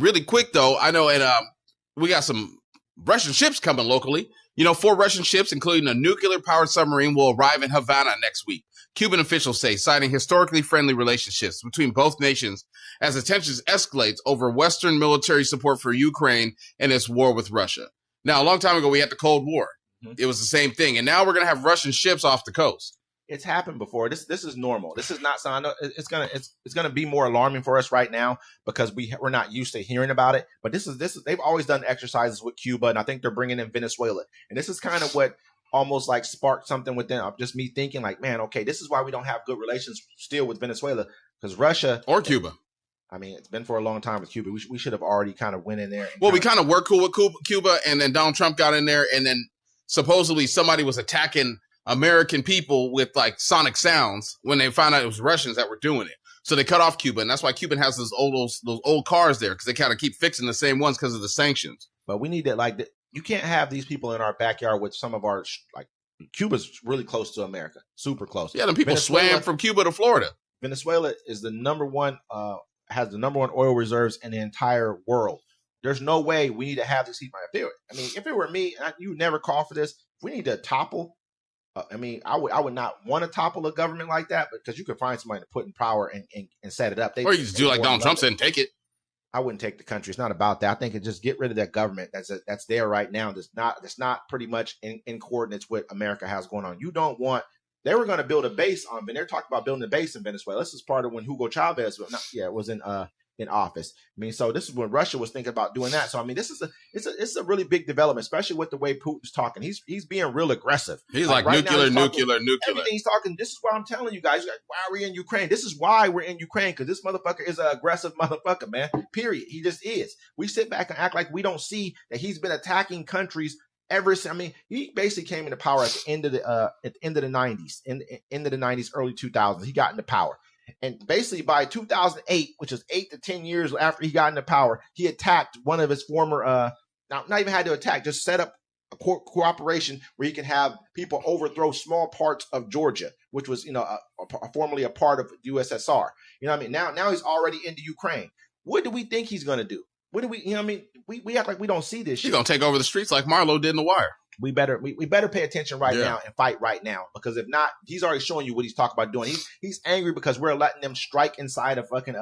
Really quick though, I know, and we got some Russian ships coming locally. 4 Russian ships, including a nuclear-powered submarine, will arrive in Havana next week. Cuban officials say, citing historically friendly relationships between both nations as the tensions escalate over Western military support for Ukraine and its war with Russia. Now, a long time ago, we had the Cold War. Mm-hmm. It was the same thing. And now we're going to have Russian ships off the coast. It's happened before. This is normal. This is not something. It's gonna be more alarming for us right now because we're not used to hearing about it. But this is they've always done exercises with Cuba, and I think they're bringing in Venezuela. And this is kind of what almost like sparked something within just me thinking like, man, okay, this is why we don't have good relations still with Venezuela because Russia or Cuba. I mean, it's been for a long time with Cuba. We should have already kind of went in there. Well, we kind of were cool with Cuba, and then Donald Trump got in there, and then supposedly somebody was attacking American people with like sonic sounds when they found out it was Russians that were doing it. So they cut off Cuba, and that's why Cuba has those old cars there because they kind of keep fixing the same ones because of the sanctions. But we need to you can't have these people in our backyard with some of our Cuba's really close to America, super close. Yeah, them people swam from Cuba to Florida. Venezuela is the number one, has the number one oil reserves in the entire world. There's no way we need to have this heat. I mean, if it were me, you would never call for this. If we need to topple. I would not want to topple a government like that, because you could find somebody to put in power and set it up. Or you just do like Donald Trump said and take it. I wouldn't take the country. It's not about that. I think it just get rid of that government that's there right now. That's not pretty much in coordinates with America has going on. You don't want. They were going to build a base on. They're talking about building a base in Venezuela. This is part of when Hugo Chavez was in office. I mean, so this is when Russia was thinking about doing that. So I mean, it's a really big development, especially with the way Putin's talking. He's being real aggressive. He's like right nuclear. Everything he's talking. This is why I'm telling you guys. Like, why are we in Ukraine? This is why we're in Ukraine, because this motherfucker is an aggressive motherfucker, man. Period. He just is. We sit back and act like we don't see that he's been attacking countries ever since. I mean, he basically came into power at the end of the 90s, into the 90s, early 2000s. He got into power. And basically by 2008, which is 8 to 10 years after he got into power, he attacked one of his former, not even had to attack, just set up a cooperation where he can have people overthrow small parts of Georgia, which was, formerly a part of the USSR. You know what I mean? Now he's already into Ukraine. What do we think he's going to do? What do we, we act like we don't see this shit. He's going to take over the streets like Marlo did in The Wire. We better pay attention now and fight right now, because if not, he's already showing you what he's talking about doing. He's angry because we're letting them strike inside of fucking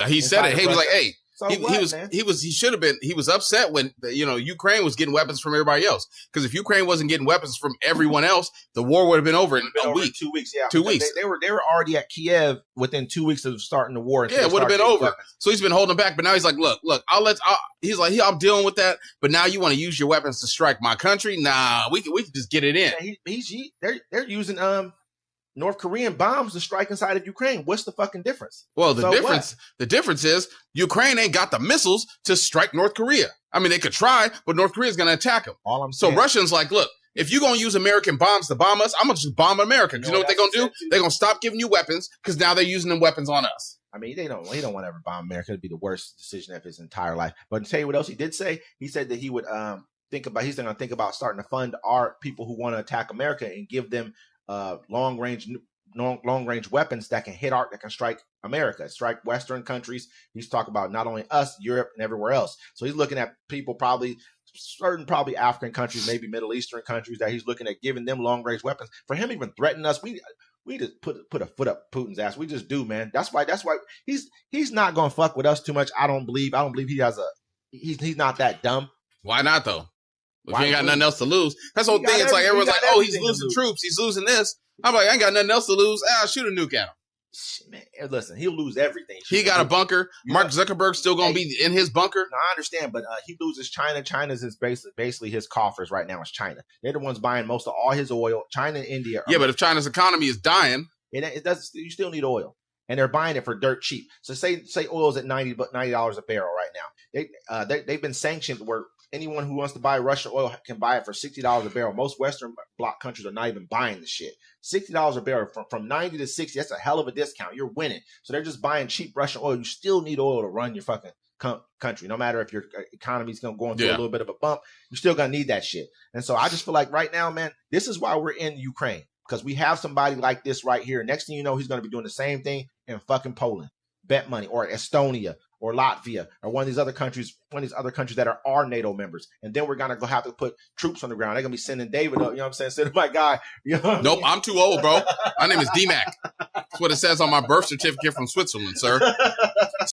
he said it. He was like, hey. So he was upset when Ukraine was getting weapons from everybody else, because if Ukraine wasn't getting weapons from everyone else, the war would have been over in a week. 2 weeks, yeah. 2 weeks. They were already at Kiev within 2 weeks of starting the war. Yeah, it would have been over. Weapons. So he's been holding back, but now he's like, look, I'm dealing with that, but now you want to use your weapons to strike my country? Nah, we can just get it in. Yeah, they're using North Korean bombs to strike inside of Ukraine. What's the fucking difference? Well, the difference is Ukraine ain't got the missiles to strike North Korea. I mean, they could try, but North Korea's going to attack them. So Russians like, look, if you're going to use American bombs to bomb us, I'm going to just bomb America. Because you know what they're going to do? They're going to stop giving you weapons, because now they're using them weapons on us. I mean, he don't want to ever bomb America. It'd be the worst decision of his entire life. But to tell you what else he did say, he said that he would he's going to think about starting to fund our people who want to attack America and give them long range weapons that can strike America, strike Western countries. He's talking about not only us, Europe, and everywhere else. So he's looking at people, probably African countries, maybe Middle Eastern countries, that he's looking at giving them long range weapons. For him even threatening us, we just put a foot up Putin's ass. We just do, man. That's why he's not gonna fuck with us too much. I don't believe he has he's not that dumb. Why not though? If he ain't got nothing else to lose. That's the whole thing. It's like everyone's like, oh, he's losing troops. He's losing this. I'm like, I ain't got nothing else to lose. I'll shoot a nuke at him. Man, listen, he'll lose everything. He got a bunker. Mark Zuckerberg's still going to be in his bunker. No, I understand, but he loses China. China's is basically his coffers right now is China. They're the ones buying most of all his oil. China and India. Yeah, but if China's economy is dying. It does. You still need oil. And they're buying it for dirt cheap. So say oil's at $90 a barrel right now. They've been sanctioned where anyone who wants to buy Russian oil can buy it for $60 a barrel. Most Western bloc countries are not even buying the shit. $60 a barrel from 90 to 60. That's a hell of a discount. You're winning. So they're just buying cheap Russian oil. You still need oil to run your fucking country. No matter if your economy's going through a little bit of a bump, you're still going to need that shit. And so I just feel like right now, man, this is why we're in Ukraine, because we have somebody like this right here. Next thing you know, he's going to be doing the same thing in fucking Poland, bet money, or Estonia, or Latvia or one of these other countries that are our NATO members. And then we're going to have to put troops on the ground. They're going to be sending David up, you know what I'm saying? Sending my guy. You know nope, I'm too old, bro. My name is D-Mac. That's what it says on my birth certificate from Switzerland, sir.